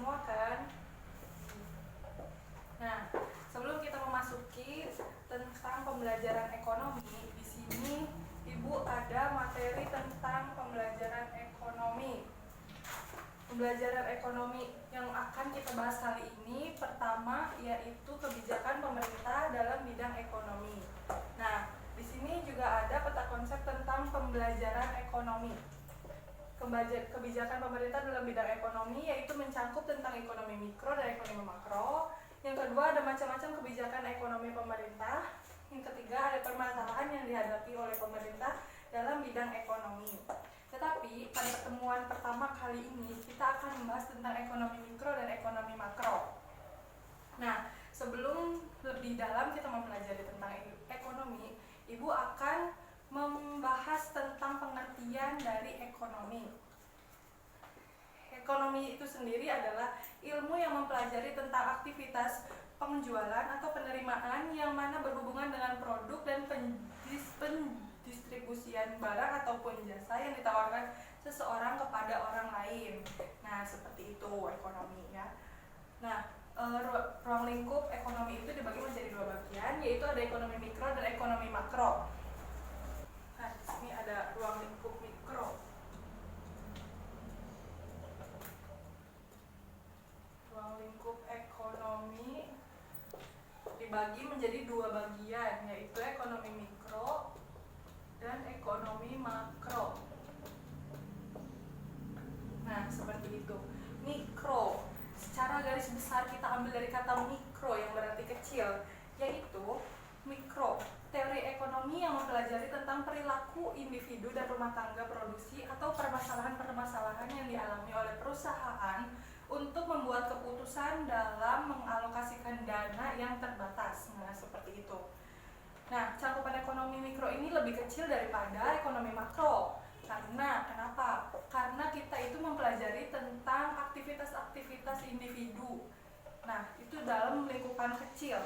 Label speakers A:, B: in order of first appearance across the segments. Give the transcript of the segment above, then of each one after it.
A: semua kan? Nah, sebelum kita memasuki tentang pembelajaran ekonomi, di sini Ibu ada materi tentang pembelajaran ekonomi. Pembelajaran ekonomi yang akan kita bahas kali ini pertama yaitu kebijakan pemerintah dalam bidang ekonomi. Nah, di sini juga ada peta konsep tentang pembelajaran ekonomi. Kebijakan pemerintah dalam bidang ekonomi yaitu mencakup tentang ekonomi mikro dan ekonomi makro. Yang kedua ada macam-macam kebijakan ekonomi pemerintah. Yang ketiga ada permasalahan yang dihadapi oleh pemerintah dalam bidang ekonomi. Tetapi pada pertemuan pertama kali ini kita akan membahas tentang ekonomi mikro dan ekonomi makro. Nah, sebelum lebih dalam kita mempelajari tentang ekonomi, Ibu akan membahas tentang pengertian dari ekonomi. Ekonomi itu sendiri adalah ilmu yang mempelajari tentang aktivitas penjualan atau penerimaan yang mana berhubungan dengan produk dan pendistribusian barang ataupun jasa yang ditawarkan seseorang kepada orang lain. Nah, seperti itu ekonomi ya. Nah, ruang lingkup ekonomi itu dibagi menjadi dua bagian, yaitu ada ekonomi mikro dan ekonomi makro. Nah, di sini ada ruang lingkup mikro. Ruang lingkup ekonomi dibagi menjadi dua bagian, yaitu ekonomi mikro dan ekonomi makro. Nah, seperti itu. Mikro, secara garis besar kita ambil dari kata mikro yang berarti kecil, yaitu mikro, teori ekonomi yang mempelajari tentang perilaku individu dan rumah tangga produksi atau permasalahan-permasalahan yang dialami oleh perusahaan untuk membuat keputusan dalam mengalokasikan dana yang terbatas. Nah, seperti itu. Nah, cakupan ekonomi mikro ini lebih kecil daripada ekonomi makro. Karena, kenapa? Karena kita itu mempelajari tentang aktivitas-aktivitas individu. Nah, itu dalam lingkupan kecil.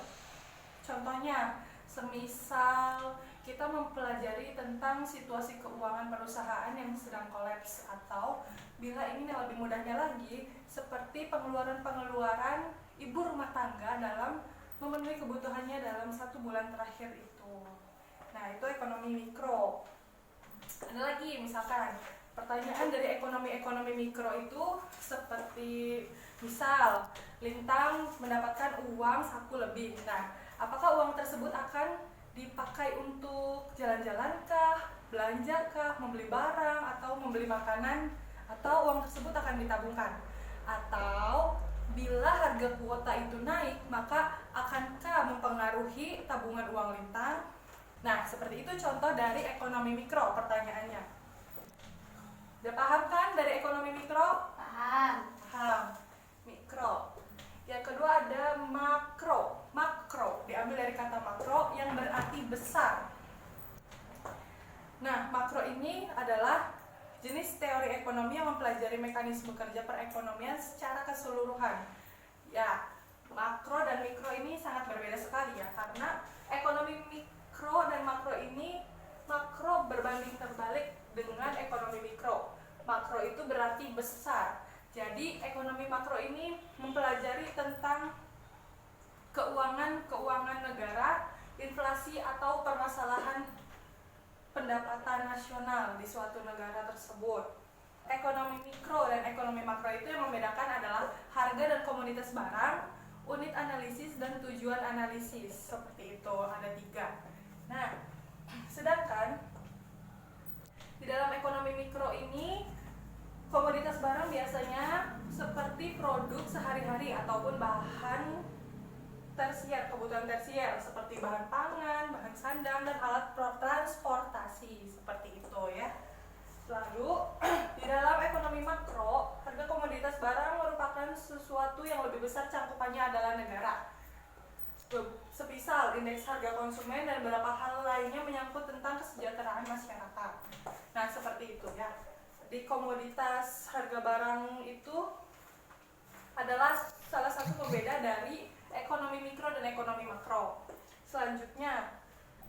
A: Contohnya, semisal kita mempelajari tentang situasi keuangan perusahaan yang sedang kolaps, atau bila ingin yang lebih mudahnya lagi, seperti pengeluaran-pengeluaran ibu rumah tangga dalam memenuhi kebutuhannya dalam 1 bulan terakhir itu. Nah, itu ekonomi mikro. Ada lagi misalkan pertanyaan dari ekonomi mikro itu seperti misal Lintang mendapatkan uang saku lebih. Nah, apakah uang tersebut akan dipakai untuk jalan-jalan kah, belanja kah, membeli barang atau membeli makanan, atau uang tersebut akan ditabungkan? Atau bila harga kuota itu naik, maka akankah mempengaruhi tabungan uang Lintang? Nah, seperti itu contoh dari ekonomi mikro pertanyaannya. Udah paham kan dari ekonomi mikro?
B: Paham.
A: Paham. Mikro. Yang kedua ada makro. Makro diambil dari kata makro yang berarti besar. Nah, makro ini adalah jenis teori ekonomi yang mempelajari mekanisme kerja perekonomian secara keseluruhan. Ya, makro dan mikro ini sangat berbeda sekali ya, karena ekonomi mikro dan makro ini, makro berbanding terbalik dengan ekonomi mikro. Makro itu berarti besar. Jadi ekonomi makro ini mempelajari tentang keuangan negara, inflasi atau permasalahan pendapatan nasional di suatu negara tersebut. Ekonomi mikro dan ekonomi makro itu yang membedakan adalah harga dan komoditas barang, unit analisis dan tujuan analisis. Seperti itu, ada 3. Nah, sedangkan di dalam ekonomi mikro ini komoditas barang biasanya seperti produk sehari-hari ataupun bahan tersier, kebutuhan tersier seperti bahan pangan, bahan sandang, dan alat transportasi, seperti itu ya. Lalu di dalam ekonomi makro, harga komoditas barang merupakan sesuatu yang lebih besar, cakupannya adalah negara. Semisal indeks harga konsumen dan beberapa hal lainnya menyangkut tentang kesejahteraan masyarakat. Nah, seperti itu ya. Di komoditas harga barang itu adalah salah satu pembeda dari ekonomi mikro dan ekonomi makro. Selanjutnya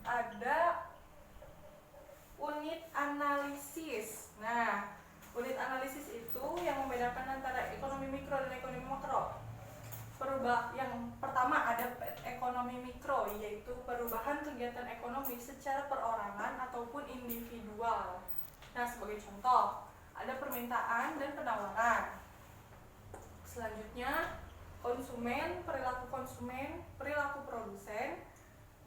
A: ada unit analisis. Nah, unit analisis itu yang membedakan antara ekonomi mikro dan ekonomi makro yang pertama ada ekonomi mikro, yaitu perubahan kegiatan ekonomi secara perorangan ataupun individual. Nah, sebagai contoh, ada permintaan dan penawaran. Selanjutnya, konsumen, perilaku produsen,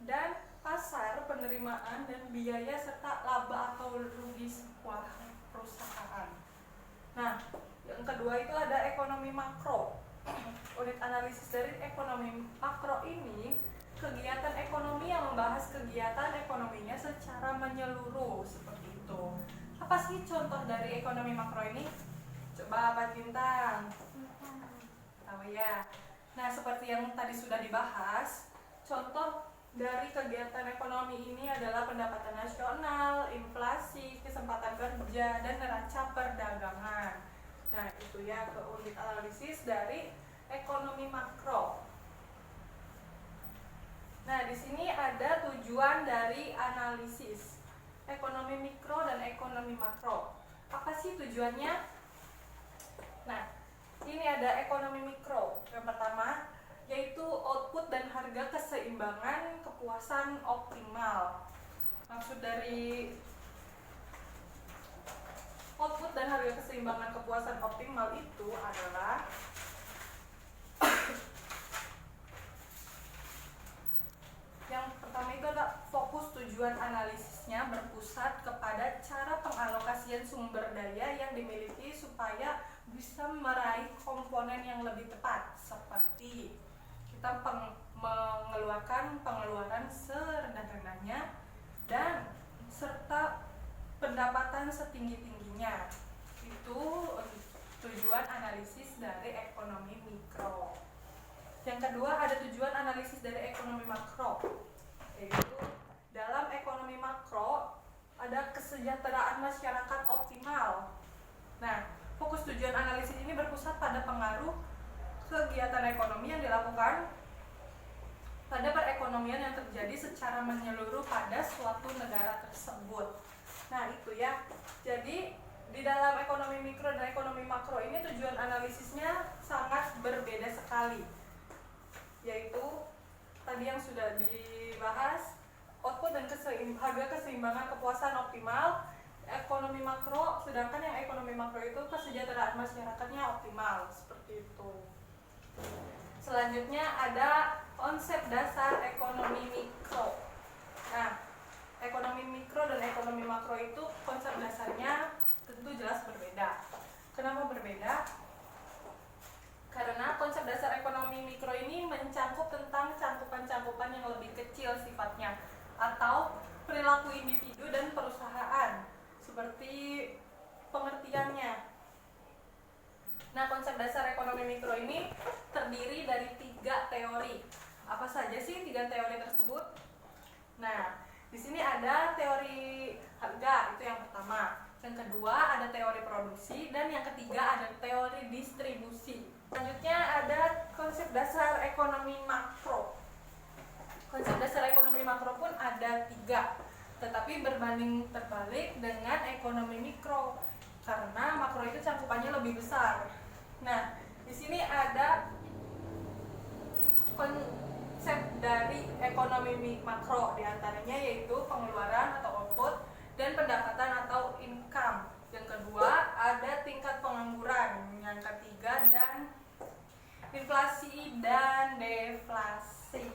A: dan pasar, penerimaan dan biaya serta laba atau rugi sebuah perusahaan. Nah, yang kedua itu ada ekonomi makro. Unit analisis dari ekonomi makro ini kegiatan ekonomi yang membahas kegiatan ekonominya secara menyeluruh, seperti itu. Apa sih contoh dari ekonomi makro ini? Coba Pak Bintang. Tahu ya. Nah, seperti yang tadi sudah dibahas, contoh dari kegiatan ekonomi ini adalah pendapatan nasional, inflasi, kesempatan kerja, dan neraca perdagangan. Nah, itu ya ke unit analisis dari ekonomi makro. Nah, di sini ada tujuan dari analisis ekonomi mikro dan ekonomi makro. Apa sih tujuannya? Nah, ini ada ekonomi mikro. Yang pertama, yaitu output dan harga keseimbangan kepuasan optimal. Maksud dari output dan harga keseimbangan kepuasan optimal itu adalah yang pertama itu adalah fokus tujuan analisisnya berpusat kepada cara pengalokasian sumber daya yang dimiliki supaya bisa meraih komponen yang lebih tepat, seperti kita mengeluarkan pengeluaran serendah-rendahnya dan serta pendapatan setinggi-tingginya. Itu tujuan analisis dari ekonomi mikro. Yang kedua ada tujuan analisis dari ekonomi makro, yaitu dalam ekonomi makro ada kesejahteraan masyarakat optimal. Nah, fokus tujuan analisis ini berpusat pada pengaruh kegiatan ekonomi yang dilakukan pada perekonomian yang terjadi secara menyeluruh pada suatu negara tersebut. Nah, itu ya. Jadi di dalam ekonomi mikro dan ekonomi makro ini tujuan analisisnya sangat berbeda sekali, yaitu tadi yang sudah dibahas, output dan harga keseimbangan kepuasan optimal ekonomi makro, sedangkan yang ekonomi makro itu kesejahteraan masyarakatnya optimal, seperti itu. Selanjutnya ada konsep dasar ekonomi mikro. Nah, ekonomi mikro dan ekonomi makro itu konsep dasarnya tentu jelas berbeda. Kenapa berbeda? Karena konsep dasar ekonomi mikro ini mencakup tentang cangkupan-cangkupan yang lebih kecil sifatnya, atau perilaku individu dan perusahaan, seperti pengertiannya. Nah, konsep dasar ekonomi mikro ini terdiri dari 3 teori. Apa saja sih 3 teori tersebut? Nah, di sini ada teori harga, itu yang pertama. Yang kedua ada teori produksi, dan yang ketiga ada teori distribusi. Selanjutnya ada konsep dasar ekonomi makro. Konsep dasar ekonomi makro pun ada 3, tetapi berbanding terbalik dengan ekonomi mikro, karena makro itu cakupannya lebih besar. Nah, di sini ada konsep dari ekonomi makro, diantaranya yaitu pengeluaran atau output dan pendapatan atau income. Yang kedua ada tingkat pengangguran. Yang ketiga dan inflasi dan deflasi.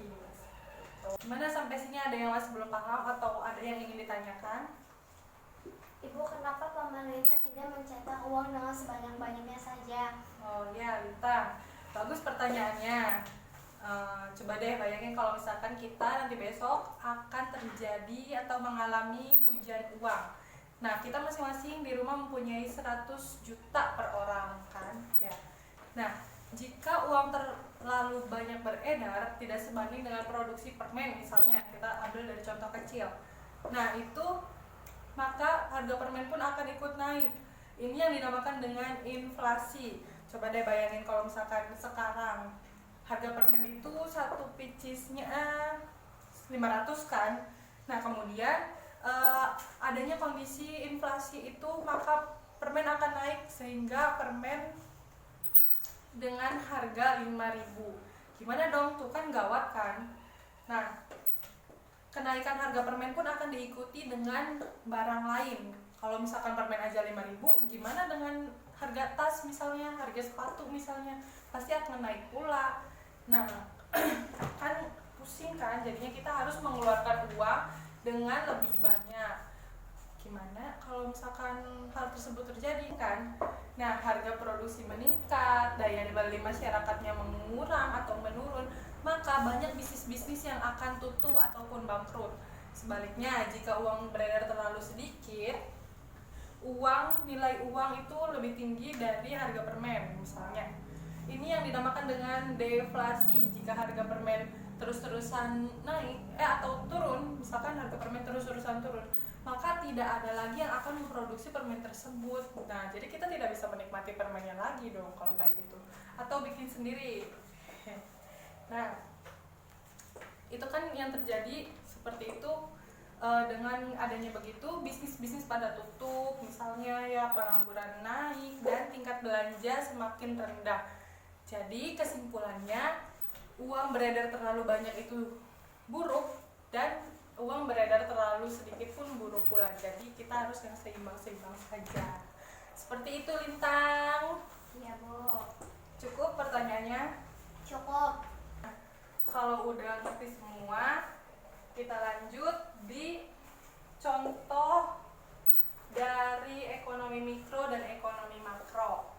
A: Gimana sampai sini, ada yang masih belum paham atau ada yang ingin ditanyakan?
B: Ibu, kenapa pemerintah tidak mencetak uang dengan sebanyak-banyaknya saja?
A: Oh ya, Lita, bagus pertanyaannya. Coba deh bayangin kalau misalkan kita nanti besok akan terjadi atau mengalami hujan uang. Nah, kita masing-masing di rumah mempunyai 100 juta per orang, kan? Ya. Nah, jika uang terlalu banyak beredar, tidak sebanding dengan produksi permen misalnya, kita ambil dari contoh kecil. Nah, itu maka harga permen pun akan ikut naik. Ini yang dinamakan dengan inflasi. Coba deh bayangin kalau misalkan sekarang harga permen itu satu picisnya 500 kan. Nah, kemudian adanya kondisi inflasi itu, maka permen akan naik sehingga permen dengan harga 5.000. Gimana dong, tuh kan gawat kan. Nah, kenaikan harga permen pun akan diikuti dengan barang lain. Kalau misalkan permen aja 5.000, gimana dengan harga tas misalnya, harga sepatu misalnya, pasti akan naik pula. Nah, kan pusing kan, jadinya kita harus mengeluarkan uang dengan lebih banyak. Gimana kalau misalkan hal tersebut terjadi kan? Nah, harga produksi meningkat, daya beli masyarakatnya mengurang atau menurun, maka banyak bisnis-bisnis yang akan tutup ataupun bangkrut. Sebaliknya, jika uang beredar terlalu sedikit, nilai uang itu lebih tinggi dari harga permen misalnya. Ini yang dinamakan dengan deflasi. Jika harga permen terus-terusan naik atau turun, misalkan harga permen terus-terusan turun, maka tidak ada lagi yang akan memproduksi permen tersebut. Nah, jadi kita tidak bisa menikmati permennya lagi dong kalau kayak gitu. Atau bikin sendiri. Nah, itu kan yang terjadi seperti itu. Dengan adanya begitu, bisnis-bisnis pada tutup, misalnya ya pengangguran naik dan tingkat belanja semakin rendah. Jadi kesimpulannya, uang beredar terlalu banyak itu buruk dan uang beredar terlalu sedikit pun buruk pula. Jadi kita harus yang seimbang-seimbang saja. Seperti itu, Lintang.
B: Iya, Bu.
A: Cukup pertanyaannya?
B: Cukup.
A: Kalau udah ngerti semua, kita lanjut di contoh dari ekonomi mikro dan ekonomi makro.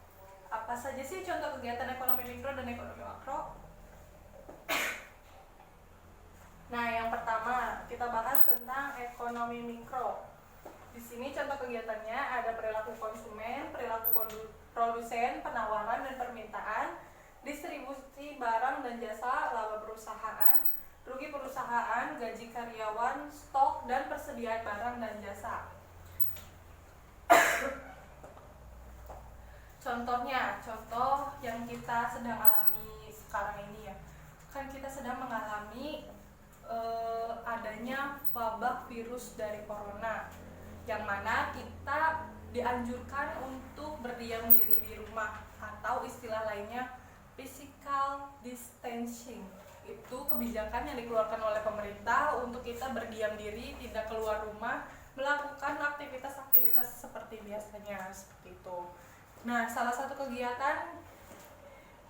A: Apa saja sih contoh kegiatan ekonomi mikro dan ekonomi makro? Nah, yang pertama kita bahas tentang ekonomi mikro. Di sini contoh kegiatannya ada perilaku konsumen, perilaku produsen, penawaran dan permintaan, distribusi barang dan jasa, laba perusahaan, rugi perusahaan, gaji karyawan, stok, dan persediaan barang dan jasa. Contohnya, contoh yang kita sedang alami sekarang ini ya. Kan kita sedang mengalami adanya wabah virus dari corona, yang mana kita dianjurkan untuk berdiam diri di rumah, atau istilah lainnya physical distancing. Itu kebijakan yang dikeluarkan oleh pemerintah untuk kita berdiam diri, tidak keluar rumah, melakukan aktivitas-aktivitas seperti biasanya, seperti itu. Nah, salah satu kegiatan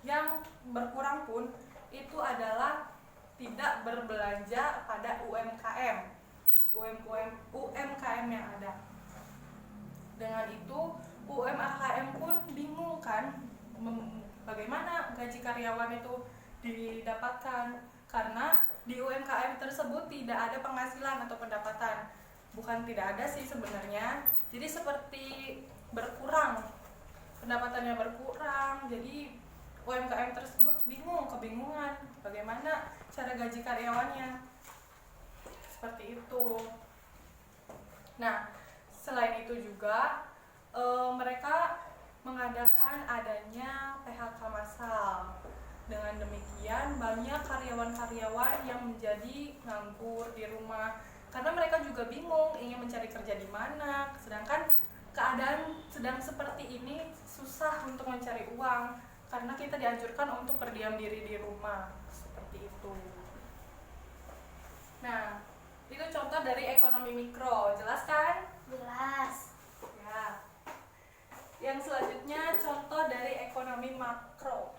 A: yang berkurang pun itu adalah tidak berbelanja pada UMKM yang ada. Dengan itu UMKM pun bingung kan, bagaimana gaji karyawan itu didapatkan, karena di UMKM tersebut tidak ada penghasilan atau pendapatan. Bukan tidak ada sih sebenarnya, jadi seperti berkurang, pendapatannya berkurang. Jadi UMKM tersebut kebingungan bagaimana cara gaji karyawannya, seperti itu. Nah, selain itu juga mereka mengadakan adanya PHK massal. Dengan demikian banyak karyawan-karyawan yang menjadi nganggur di rumah, karena mereka juga bingung ingin mencari kerja di mana, sedangkan keadaan sedang seperti ini, susah untuk mencari uang karena kita dianjurkan untuk berdiam diri di rumah, seperti itu. Nah, itu contoh dari ekonomi mikro, jelas kan?
B: Jelas.
A: Ya. Yang selanjutnya contoh dari ekonomi makro.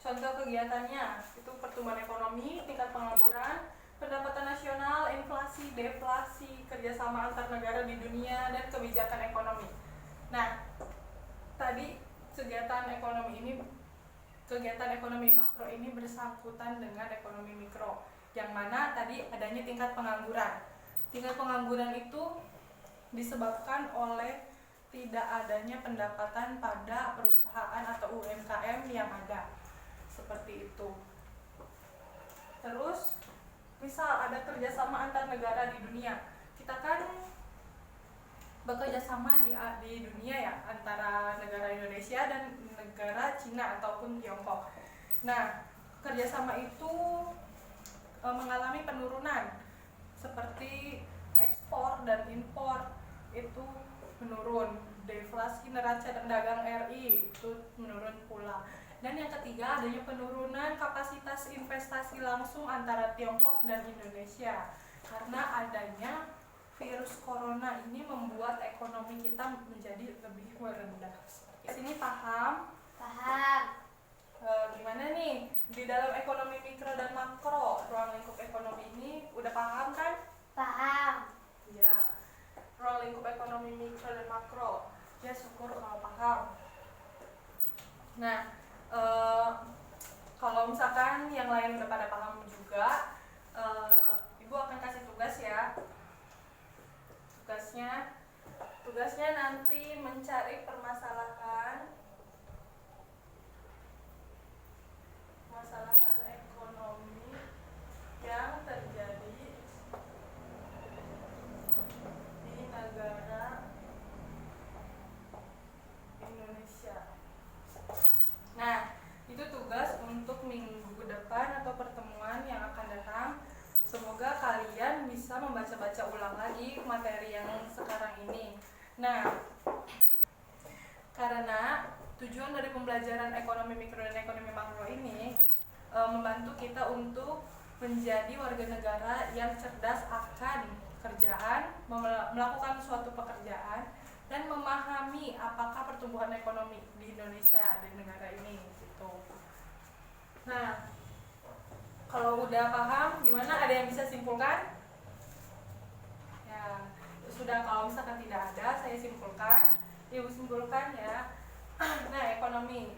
A: Contoh kegiatannya itu pertumbuhan ekonomi, tingkat pengangguran, pendapatan nasional, inflasi, deflasi, kerjasama antar negara di dunia, dan kebijakan ekonomi. Nah, tadi kegiatan ekonomi makro ini bersangkutan dengan ekonomi mikro, yang mana tadi adanya tingkat pengangguran. Tingkat pengangguran itu disebabkan oleh tidak adanya pendapatan pada perusahaan atau UMKM yang ada, seperti itu. Terus misal ada kerjasama antar negara di dunia, kita kan bekerja sama di dunia ya, antara negara Indonesia dan negara Cina ataupun Tiongkok. Nah, kerjasama itu mengalami penurunan, seperti ekspor dan impor itu menurun. deflasi neraca dagang RI itu menurun pula. Dan yang ketiga, adanya penurunan kapasitas investasi langsung antara Tiongkok dan Indonesia karena adanya virus corona ini membuat ekonomi kita menjadi lebih merendah. Sini paham?
B: Paham.
A: Gimana nih di dalam ekonomi mikro dan makro, ruang lingkup ekonomi ini udah paham kan?
B: Paham.
A: Ya, ruang lingkup ekonomi mikro dan makro. Ya, syukur kalau paham. Nah, kalau misalkan yang lain udah pada paham juga, Ibu akan kasih tugas ya. Tugasnya nanti mencari permasalahan ekonomi yang terjadi di negara Indonesia. Nah, itu tugas untuk minggu depan atau pertemuan yang akan datang. Semoga kalian bisa membaca-baca ulang lagi materi yang sekarang ini. Nah, karena tujuan dari pembelajaran ekonomi mikro dan ekonomi makro ini membantu kita untuk menjadi warga negara yang cerdas akan kerjaan, melakukan suatu pekerjaan, dan memahami apakah pertumbuhan ekonomi di Indonesia dan negara ini gitu. Nah, kalau udah paham, gimana? Ada yang bisa simpulkan? Ya, sudah. Kalau misalkan tidak ada, saya simpulkan. Ibu simpulkan ya. Nah, ekonomi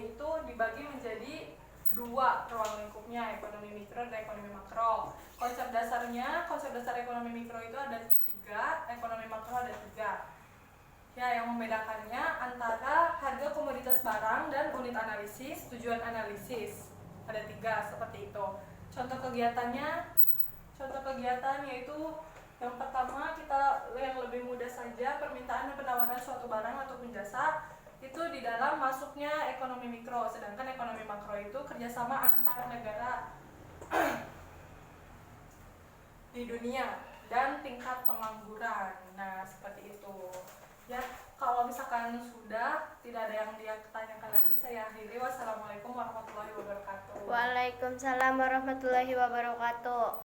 A: itu dibagi menjadi dua ruang lingkupnya, ekonomi mikro dan ekonomi makro. Konsep dasar ekonomi mikro itu ada 3, ekonomi makro ada 3. Ya, yang membedakannya antara harga komoditas barang dan unit analisis, tujuan analisis. Ada 3 seperti itu. Contoh kegiatan yaitu yang pertama, kita yang lebih mudah saja, permintaan dan penawaran suatu barang ataupun jasa itu di dalam masuknya ekonomi mikro, sedangkan ekonomi makro itu kerjasama antar negara di dunia dan tingkat pengangguran. Nah, seperti itu ya. Kalau misalkan sudah tidak ada yang dia tanyakan lagi, saya akhiri. Wassalamualaikum warahmatullahi wabarakatuh.
B: Waalaikumsalam warahmatullahi wabarakatuh.